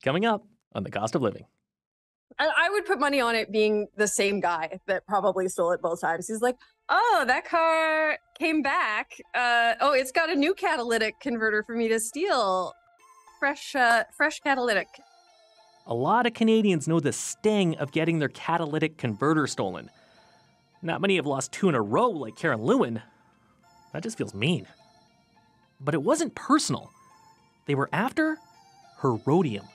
coming up on The Cost of Living. I would put money on it being the same guy that probably stole it both times. He's like, oh, that car came back. It's got a new catalytic converter for me to steal. Fresh catalytic. A lot of Canadians know the sting of getting their catalytic converter stolen. Not many have lost 2 in a row like Karen Lewin. That just feels mean. But it wasn't personal. They were after her rhodium.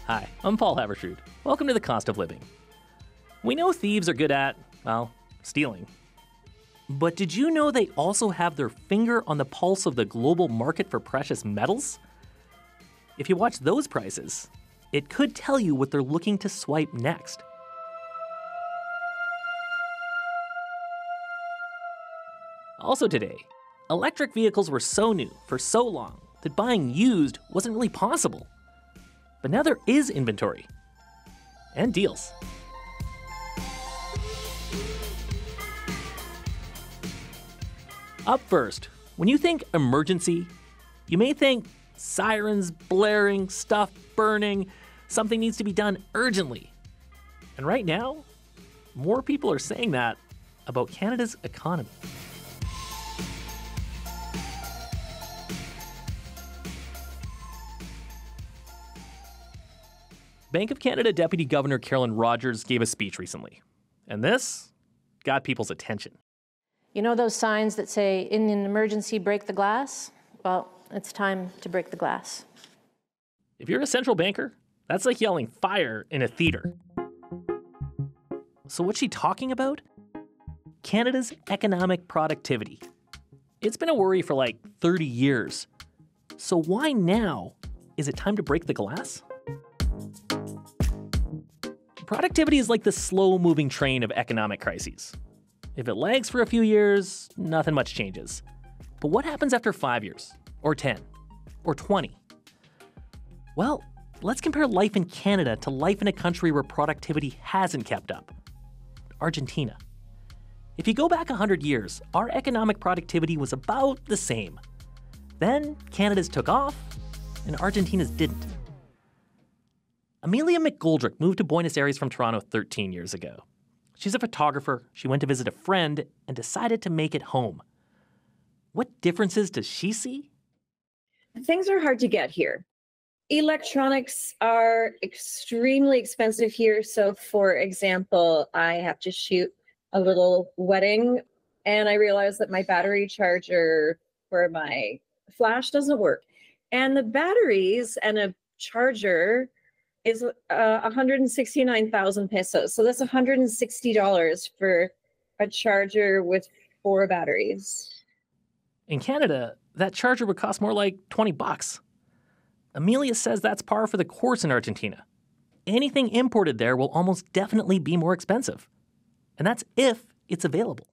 Hi, I'm Paul Havershoot. Welcome to The Cost of Living. We know thieves are good at, well, stealing. But did you know they also have their finger on the pulse of the global market for precious metals? If you watch those prices, it could tell you what they're looking to swipe next. Also today, electric vehicles were so new for so long that buying used wasn't really possible. But now there is inventory and deals. Up first, when you think emergency, you may think sirens blaring, stuff burning, something needs to be done urgently. And right now, more people are saying that about Canada's economy. Bank of Canada Deputy Governor Carolyn Rogers gave a speech recently, and this got people's attention. You know those signs that say, in an emergency, break the glass? Well, it's time to break the glass. If you're a central banker, that's like yelling fire in a theater. So what's she talking about? Canada's economic productivity. It's been a worry for like 30 years. So why now is it time to break the glass? Productivity is like the slow-moving train of economic crises. If it lags for a few years, nothing much changes. But what happens after 5 years, or 10, or 20? Well, let's compare life in Canada to life in a country where productivity hasn't kept up. Argentina. If you go back 100 years, our economic productivity was about the same. Then Canada's took off, and Argentina's didn't. Amelia McGoldrick moved to Buenos Aires from Toronto 13 years ago. She's a photographer, she went to visit a friend, and decided to make it home. What differences does she see? Things are hard to get here. Electronics are extremely expensive here. So, for example, I have to shoot a little wedding, and I realized that my battery charger for my flash doesn't work. And the batteries and a charger is 169,000 pesos. So that's $160 for a charger with 4 batteries. In Canada, that charger would cost more like $20. Amelia says that's par for the course in Argentina. Anything imported there will almost definitely be more expensive. And that's if it's available.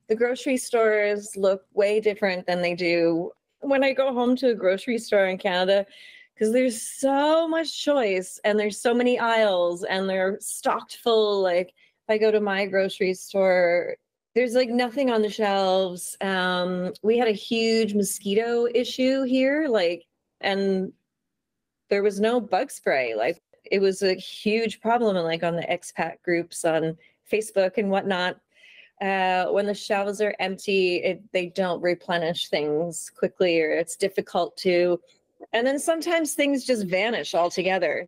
The grocery stores look way different than they do when I go home to a grocery store in Canada, because there's so much choice and there's so many aisles and they're stocked full. Like if I go to my grocery store, there's like nothing on the shelves. We had a huge mosquito issue here, and there was no bug spray. Like it was a huge problem, and like on the expat groups on Facebook and whatnot. When the shelves are empty, they don't replenish things quickly, or it's difficult to. And then sometimes things just vanish altogether.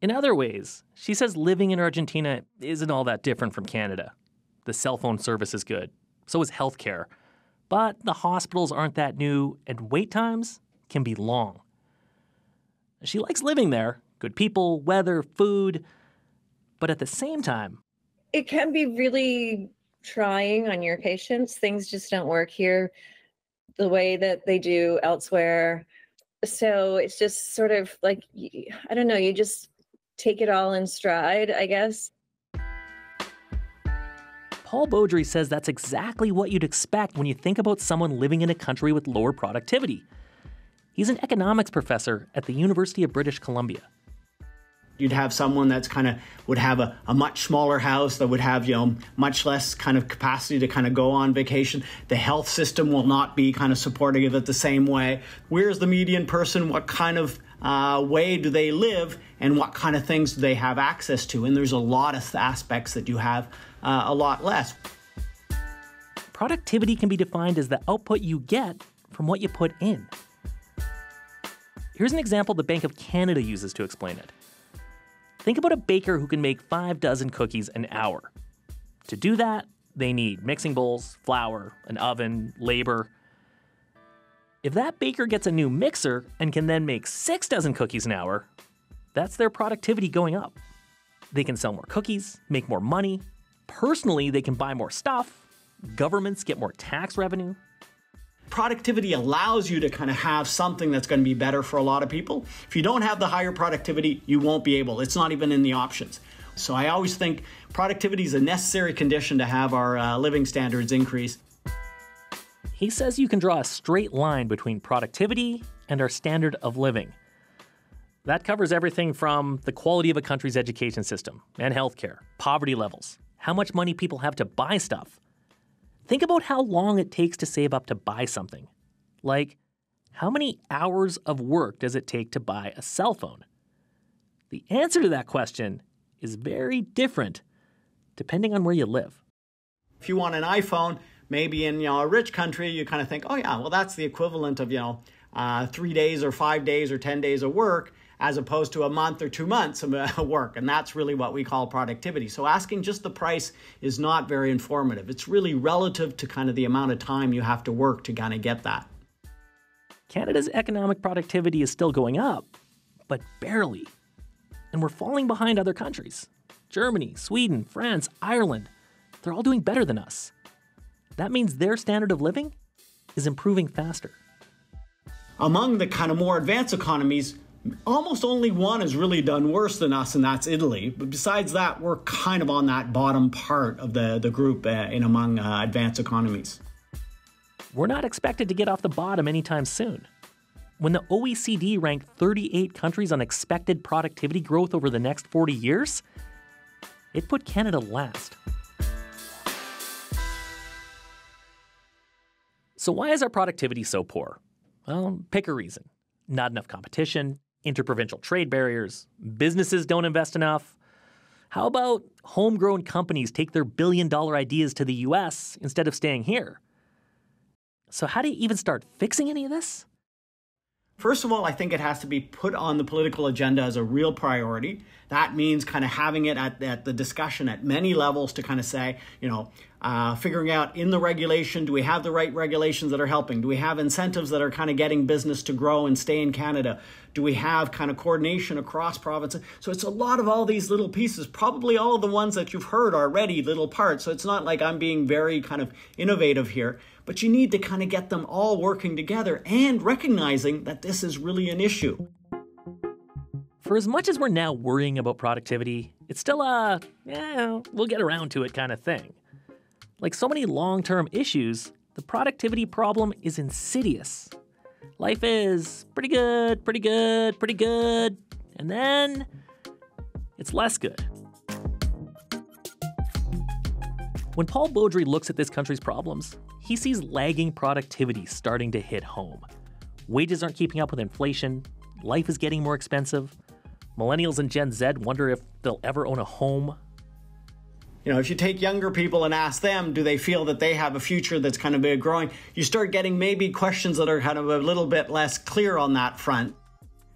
In other ways, she says living in Argentina isn't all that different from Canada. The cell phone service is good, so is healthcare. But the hospitals aren't that new, and wait times can be long. She likes living there, good people, weather, food. But at the same time, it can be really trying on your patients. Things just don't work here the way that they do elsewhere. So it's just sort of like, I don't know, you just take it all in stride, I guess. Paul Beaudry says that's exactly what you'd expect when you think about someone living in a country with lower productivity. He's an economics professor at the University of British Columbia. You'd have someone that's would have a much smaller house, that would have, much less capacity to go on vacation. The health system will not be supporting it the same way. Where's the median person? What kind of way do they live? And what kind of things do they have access to? And there's a lot of aspects that you have a lot less. Productivity can be defined as the output you get from what you put in. Here's an example the Bank of Canada uses to explain it. Think about a baker who can make 5 dozen cookies an hour. To do that, they need mixing bowls, flour, an oven, labor. If that baker gets a new mixer and can then make 6 dozen cookies an hour, that's their productivity going up. They can sell more cookies, make more money. Personally, they can buy more stuff. Governments get more tax revenue. Productivity allows you to have something that's going to be better for a lot of people. If you don't have the higher productivity, you won't be able. It's not even in the options. So I always think productivity is a necessary condition to have our living standards increase. He says you can draw a straight line between productivity and our standard of living. That covers everything from the quality of a country's education system and healthcare, poverty levels, how much money people have to buy stuff. Think about how long it takes to save up to buy something. Like, how many hours of work does it take to buy a cell phone? The answer to that question is very different depending on where you live. If you want an iPhone, maybe in a rich country, you think, oh yeah, well that's the equivalent of 3 days or 5 days or 10 days of work, as opposed to a month or 2 months of work. And that's really what we call productivity. So asking just the price is not very informative. It's really relative to the amount of time you have to work to get that. Canada's economic productivity is still going up, but barely. And we're falling behind other countries. Germany, Sweden, France, Ireland, they're all doing better than us. That means their standard of living is improving faster. Among the more advanced economies, almost only one has really done worse than us, and that's Italy. But besides that, we're on that bottom part of the group among advanced economies. We're not expected to get off the bottom anytime soon. When the OECD ranked 38 countries on expected productivity growth over the next 40 years, it put Canada last. So why is our productivity so poor? Well, pick a reason. Not enough competition, interprovincial trade barriers, businesses don't invest enough. How about homegrown companies take their billion-dollar ideas to the US instead of staying here? So how do you even start fixing any of this? First of all, I think it has to be put on the political agenda as a real priority. That means having it at the discussion at many levels to say, figuring out in the regulation, do we have the right regulations that are helping? Do we have incentives that are getting business to grow and stay in Canada? Do we have coordination across provinces? So it's a lot of all these little pieces, probably all of the ones that you've heard already, little parts. So it's not like I'm being very innovative here, but you need to get them all working together and recognizing that this is really an issue. For as much as we're now worrying about productivity, it's still we'll get around to it kind of thing. Like so many long-term issues, the productivity problem is insidious. Life is pretty good, pretty good, pretty good, and then it's less good. When Paul Beaudry looks at this country's problems, he sees lagging productivity starting to hit home. Wages aren't keeping up with inflation, life is getting more expensive, millennials and Gen Z wonder if they'll ever own a home. If you take younger people and ask them, do they feel that they have a future that's growing, you start getting maybe questions that are a little bit less clear on that front.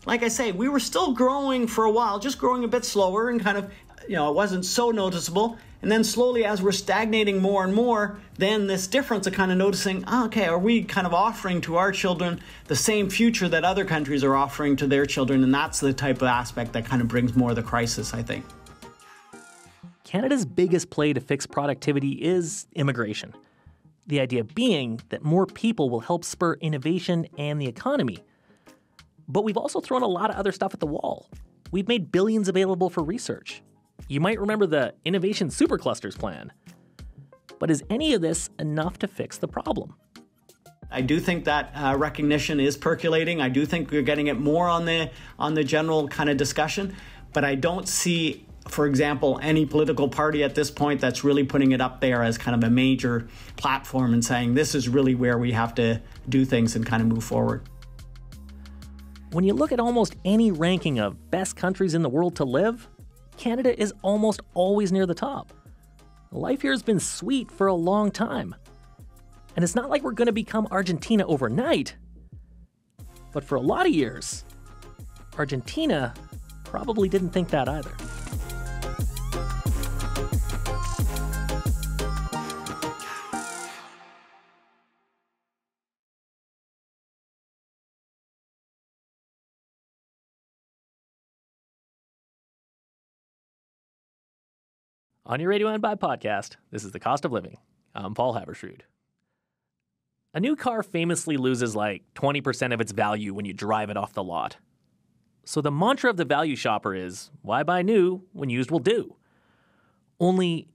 Like I say, we were still growing for a while, just growing a bit slower and it wasn't so noticeable. And then slowly, as we're stagnating more and more, then this difference of noticing, okay, are we offering to our children the same future that other countries are offering to their children? And that's the type of aspect that brings more of the crisis, I think. Canada's biggest play to fix productivity is immigration. The idea being that more people will help spur innovation and the economy. But we've also thrown a lot of other stuff at the wall. We've made billions available for research. You might remember the Innovation Superclusters plan. But is any of this enough to fix the problem? I do think that recognition is percolating. I do think we're getting it more on the general discussion. but I don't see, for example, any political party at this point that's really putting it up there as kind of a major platform and saying this is really where we have to do things and kind of move forward. When you look at almost any ranking of best countries in the world to live, Canada is almost always near the top. Life here has been sweet for a long time. And it's not like we're going to become Argentina overnight. But for a lot of years, Argentina probably didn't think that either. On your Radio and Buy podcast, this is The Cost of Living. I'm Paul Habersrud. A new car famously loses like 20% of its value when you drive it off the lot. So the mantra of the value shopper is, why buy new when used will do? Only,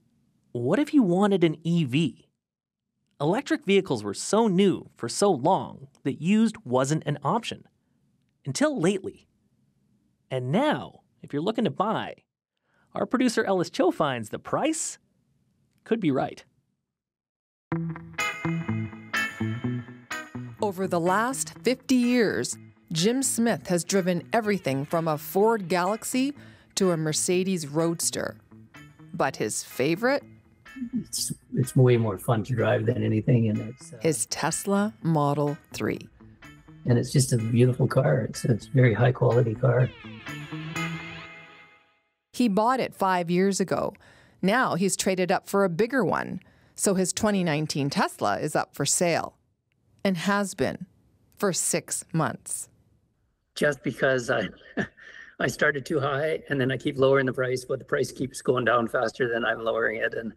what if you wanted an EV? Electric vehicles were so new for so long that used wasn't an option. Until lately. And now, if you're looking to buy, our producer Ellis Cho finds the price could be right. Over the last 50 years, Jim Smith has driven everything from a Ford Galaxy to a Mercedes Roadster. But his favorite? It's way more fun to drive than anything, and it's his Tesla Model 3. And it's just a beautiful car. It's a very high quality car. He bought it 5 years ago. Now he's traded up for a bigger one. So his 2019 Tesla is up for sale. And has been for 6 months. Just because I started too high and then I keep lowering the price, but the price keeps going down faster than I'm lowering it. And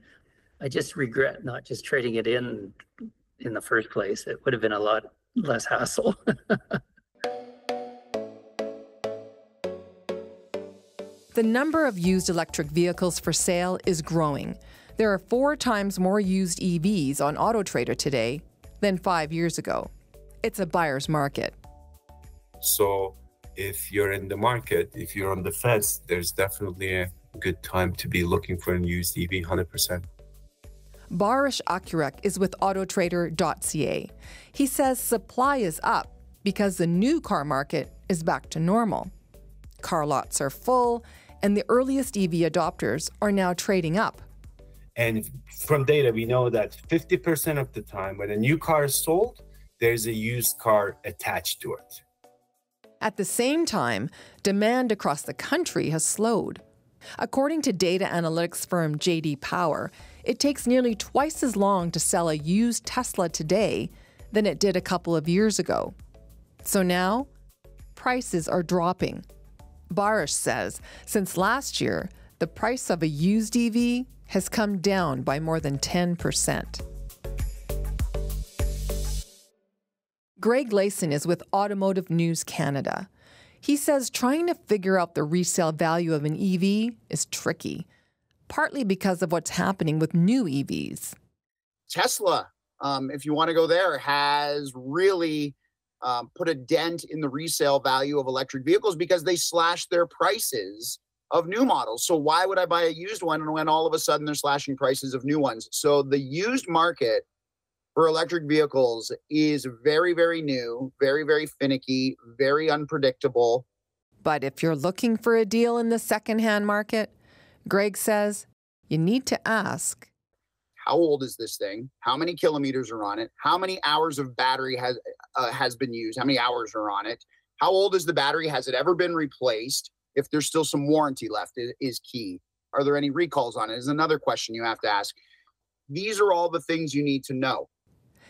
I just regret not just trading it in the first place. It would have been a lot less hassle. The number of used electric vehicles for sale is growing. There are 4 times more used EVs on AutoTrader today than 5 years ago. It's a buyer's market. So if you're in the market, if you're on the fence, there's definitely a good time to be looking for a used EV, 100%. Barish Akurek is with AutoTrader.ca. He says supply is up because the new car market is back to normal. Car lots are full, and the earliest EV adopters are now trading up. And from data, we know that 50% of the time when a new car is sold, there's a used car attached to it. At the same time, demand across the country has slowed. According to data analytics firm J.D. Power, it takes nearly twice as long to sell a used Tesla today than it did a couple of years ago. So now, prices are dropping. Barish says since last year, the price of a used EV has come down by more than 10%. Greg Layson is with Automotive News Canada. He says trying to figure out the resale value of an EV is tricky, partly because of what's happening with new EVs. Tesla, if you want to go there, has really put a dent in the resale value of electric vehicles because they slashed their prices of new models. So why would I buy a used one when all of a sudden they're slashing prices of new ones? So the used market for electric vehicles is very, very new, very, very finicky, very unpredictable. But if you're looking for a deal in the secondhand market, Greg says you need to ask, how old is this thing? How many kilometers are on it? How many hours of battery has been used? How many hours are on it? How old is the battery? Has it ever been replaced? If there's still some warranty left is key. Are there any recalls on it is another question you have to ask. These are all the things you need to know.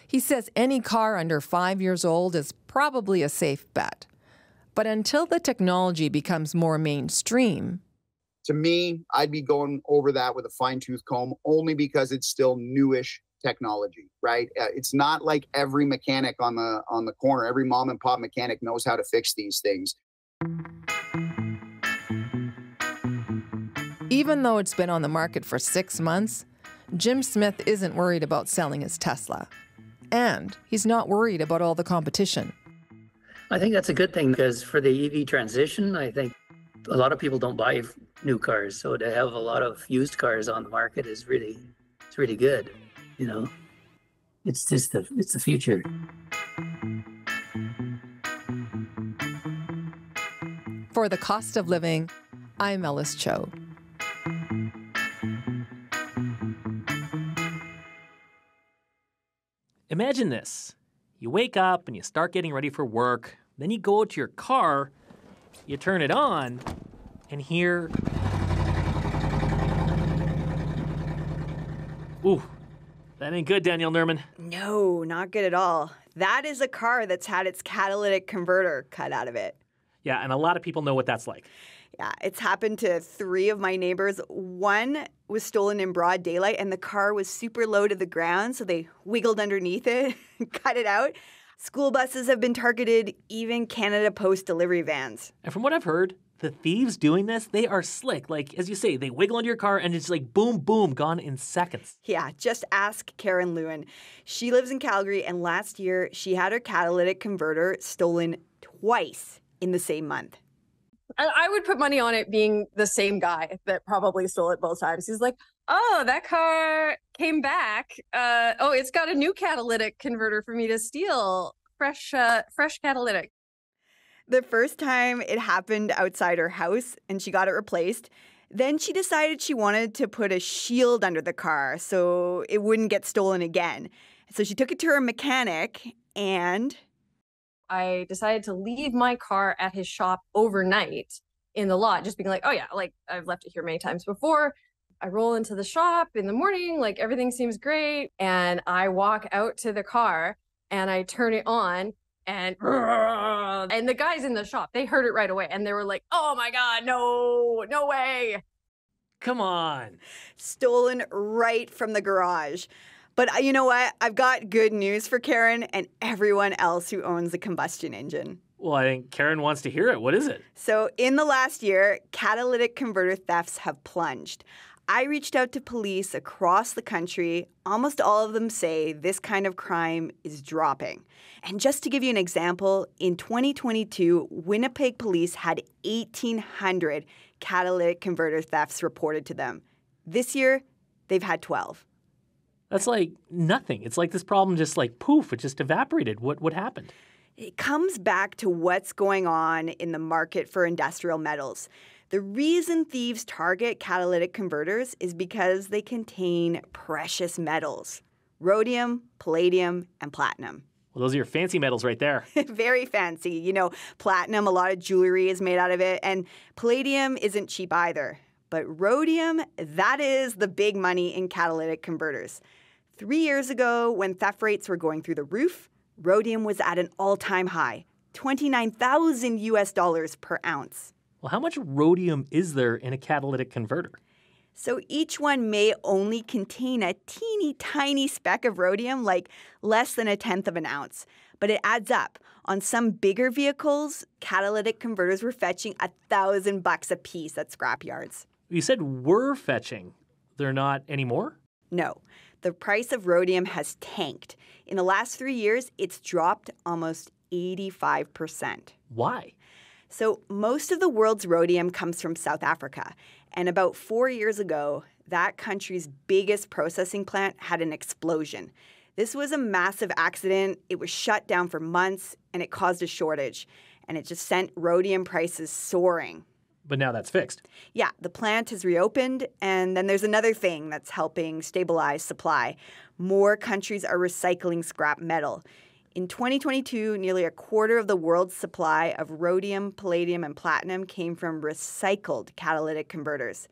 He says any car under 5 years old is probably a safe bet. But until the technology becomes more mainstream, to me, I'd be going over that with a fine-tooth comb only because it's still newish technology, right? It's not like every mechanic on the corner, every mom and pop mechanic knows how to fix these things. Even though it's been on the market for 6 months, Jim Smith isn't worried about selling his Tesla. And he's not worried about all the competition. I think that's a good thing because for the EV transition, I think a lot of people don't buy new cars, so to have a lot of used cars on the market is really good. You know, it's the future. For The Cost of Living, I'm Ellis Cho. Imagine this. You wake up and you start getting ready for work. Then you go to your car, you turn it on, and hear... Ooh, that ain't good, Danielle Nerman. No, not good at all. That is a car that's had its catalytic converter cut out of it. Yeah, and a lot of people know what that's like. Yeah, it's happened to 3 of my neighbors. One was stolen in broad daylight, and the car was super low to the ground, so they wiggled underneath it and cut it out. School buses have been targeted, even Canada Post delivery vans. And from what I've heard, the thieves doing this, they are slick. Like, as you say, they wiggle into your car and it's like boom, boom, gone in seconds. Yeah, just ask Karen Lewin. She lives in Calgary, and last year she had her catalytic converter stolen twice in the same month. I would put money on it being the same guy that probably stole it both times. He's like, oh, that car came back. It's got a new catalytic converter for me to steal. Fresh catalytic. The first time it happened outside her house and she got it replaced. Then she decided she wanted to put a shield under the car so it wouldn't get stolen again. So she took it to her mechanic and... I decided to leave my car at his shop overnight in the lot, just being like, oh yeah, like I've left it here many times before. I roll into the shop in the morning, like everything seems great. And I walk out to the car and I turn it on and the guys in the shop, they heard it right away. And they were like, oh my God, no way. Come on. Stolen right from the garage. But you know what? I've got good news for Karen and everyone else who owns a combustion engine. Well, I think Karen wants to hear it. What is it? So in the last year, catalytic converter thefts have plunged. I reached out to police across the country. Almost all of them say this kind of crime is dropping. And just to give you an example, in 2022, Winnipeg police had 1,800 catalytic converter thefts reported to them. This year, they've had 12. That's like nothing. It's like this problem just like poof, it just evaporated. What happened? It comes back to what's going on in the market for industrial metals. The reason thieves target catalytic converters is because they contain precious metals: rhodium, palladium, and platinum. Well, those are your fancy metals right there. Very fancy. You know, platinum, a lot of jewelry is made out of it, and palladium isn't cheap either. But rhodium, that is the big money in catalytic converters. 3 years ago, when theft rates were going through the roof, rhodium was at an all-time high, $29,000 per ounce. Well, how much rhodium is there in a catalytic converter? So each one may only contain a teeny tiny speck of rhodium, like less than 1/10 of an ounce. But it adds up. On some bigger vehicles, catalytic converters were fetching $1,000 a piece at scrapyards. You said were fetching. They're not anymore? No. The price of rhodium has tanked. In the last 3 years, it's dropped almost 85%. Why? So most of the world's rhodium comes from South Africa. And about 4 years ago, that country's biggest processing plant had an explosion. This was a massive accident. It was shut down for months, and it caused a shortage. And it just sent rhodium prices soaring. But now that's fixed. Yeah, the plant has reopened, and then there's another thing that's helping stabilize supply. More countries are recycling scrap metal. In 2022, nearly a quarter of the world's supply of rhodium, palladium, and platinum came from recycled catalytic converters.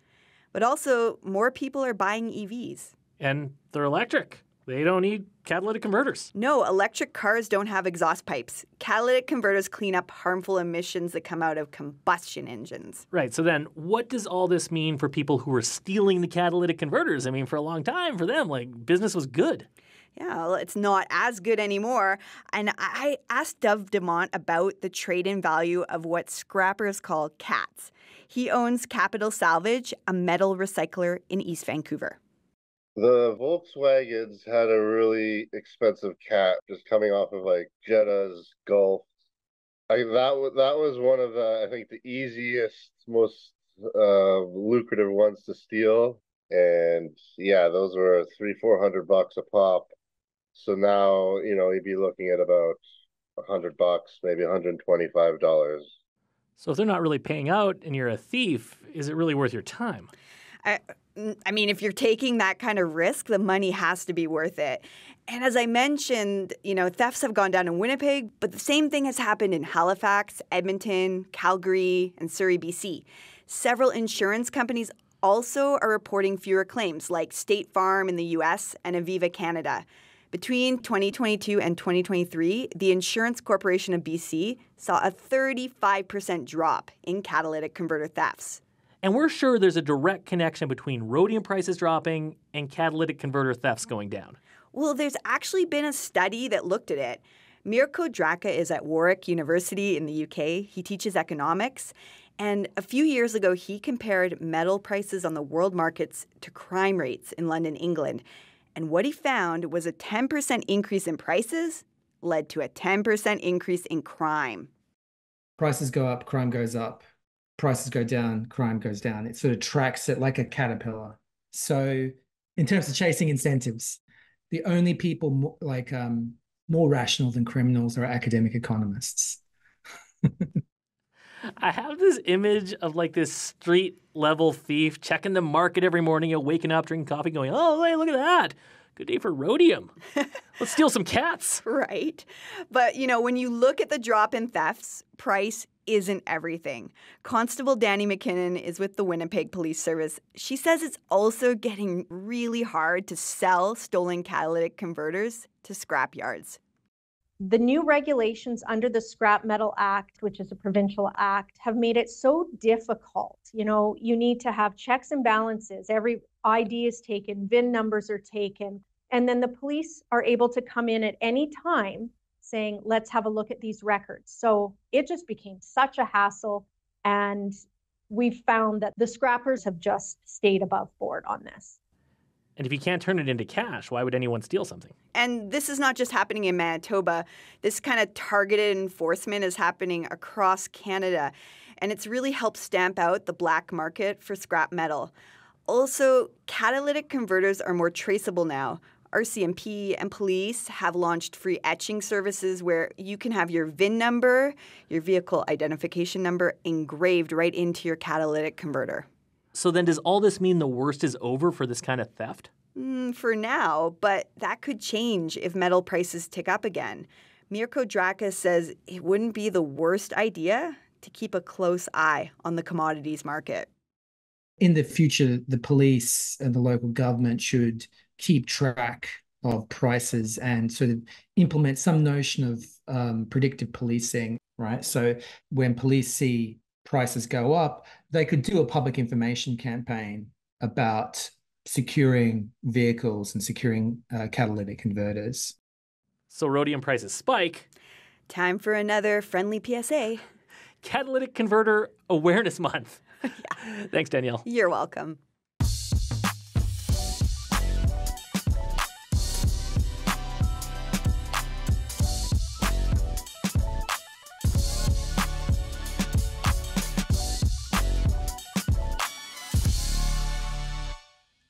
But also, more people are buying EVs. And they're electric. They don't need catalytic converters. No, electric cars don't have exhaust pipes. Catalytic converters clean up harmful emissions that come out of combustion engines. Right. So then what does all this mean for people who are stealing the catalytic converters? I mean, for a long time, for them, like, business was good. Yeah, well, it's not as good anymore. And I asked Dov Demont about the trade-in value of what scrappers call CATs. He owns Capital Salvage, a metal recycler in East Vancouver. The Volkswagens had a really expensive cat just coming off of like Jetta's Golf. That was one of the, I think, the easiest, most lucrative ones to steal. And yeah, those were $300-400 a pop. So now, you'd be looking at about $100, maybe $125. So if they're not really paying out and you're a thief, is it really worth your time? I mean, if you're taking that kind of risk, the money has to be worth it. And as I mentioned, thefts have gone down in Winnipeg, but the same thing has happened in Halifax, Edmonton, Calgary, and Surrey, BC. Several insurance companies also are reporting fewer claims, like State Farm in the US and Aviva Canada. Between 2022 and 2023, the Insurance Corporation of BC saw a 35% drop in catalytic converter thefts. And we're sure there's a direct connection between rhodium prices dropping and catalytic converter thefts going down. Well, there's actually been a study that looked at it. Mirko Draka is at Warwick University in the UK. He teaches economics. And a few years ago, he compared metal prices on the world markets to crime rates in London, England. And what he found was a 10% increase in prices led to a 10% increase in crime. Prices go up, crime goes up. Prices go down, crime goes down. It sort of tracks it like a caterpillar. So in terms of chasing incentives, the only people more rational than criminals are academic economists. I have this image of this street level thief checking the market every morning, waking up, drinking coffee, going, oh, hey, look at that. Good day for rhodium. Let's steal some cats. Right. But, when you look at the drop in thefts, price isn't everything. Constable Danny McKinnon is with the Winnipeg Police Service. She says it's also getting really hard to sell stolen catalytic converters to scrap yards. The new regulations under the Scrap Metal Act, which is a provincial act, have made it so difficult. You need to have checks and balances. Every ID is taken, VIN numbers are taken, and then the police are able to come in at any time saying, let's have a look at these records. So it just became such a hassle. And we've found that the scrappers have just stayed above board on this. And if you can't turn it into cash, why would anyone steal something? And this is not just happening in Manitoba. This kind of targeted enforcement is happening across Canada. And it's really helped stamp out the black market for scrap metal. Also, catalytic converters are more traceable now. RCMP and police have launched free etching services where you can have your VIN number, your vehicle identification number, engraved right into your catalytic converter. So then does all this mean the worst is over for this kind of theft? For now, but that could change if metal prices tick up again. Mirko Draka says it wouldn't be the worst idea to keep a close eye on the commodities market. In the future, the police and the local government should keep track of prices and sort of implement some notion of predictive policing, right? So when police see prices go up, they could do a public information campaign about securing vehicles and securing catalytic converters. So rhodium prices spike. Time for another friendly PSA. Catalytic Converter Awareness Month. Yeah. Thanks, Danielle. You're welcome.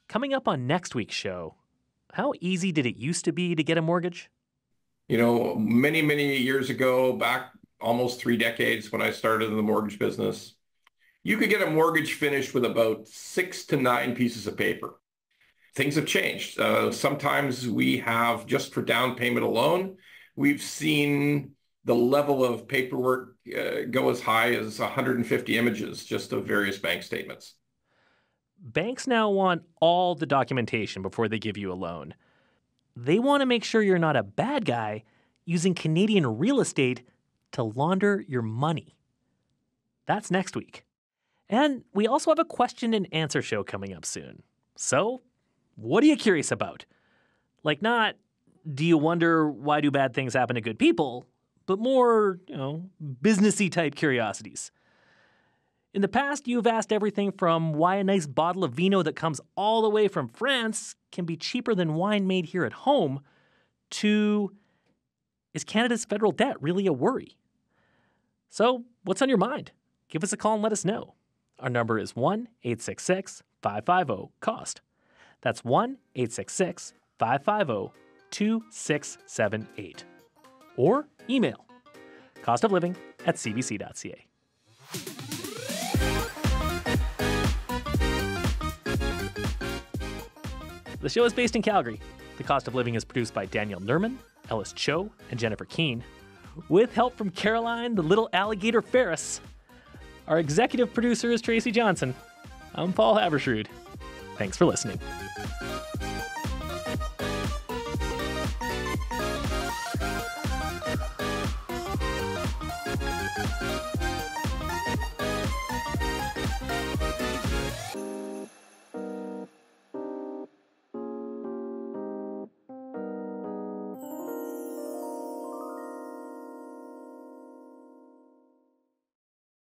Coming up on next week's show, how easy did it used to be to get a mortgage? Many, many years ago, back almost 3 decades when I started in the mortgage business, you could get a mortgage finished with about 6 to 9 pieces of paper. Things have changed. Sometimes we have, just for down payment alone, we've seen the level of paperwork go as high as 150 images just of various bank statements. Banks now want all the documentation before they give you a loan. They want to make sure you're not a bad guy using Canadian real estate to launder your money. That's next week. And we also have a question and answer show coming up soon. So, what are you curious about? Not, do you wonder why do bad things happen to good people, but more, businessy type curiosities. In the past, you've asked everything from why a nice bottle of vino that comes all the way from France can be cheaper than wine made here at home, to, is Canada's federal debt really a worry? So, what's on your mind? Give us a call and let us know. Our number is 1-866-550-COST. That's 1-866-550-2678. Or email costofliving@cbc.ca. The show is based in Calgary. The Cost of Living is produced by Daniel Nerman, Ellis Cho, and Jennifer Keene, with help from Caroline the Little Alligator Ferris. Our executive producer is Tracy Johnson. I'm Paul Habersrud. Thanks for listening.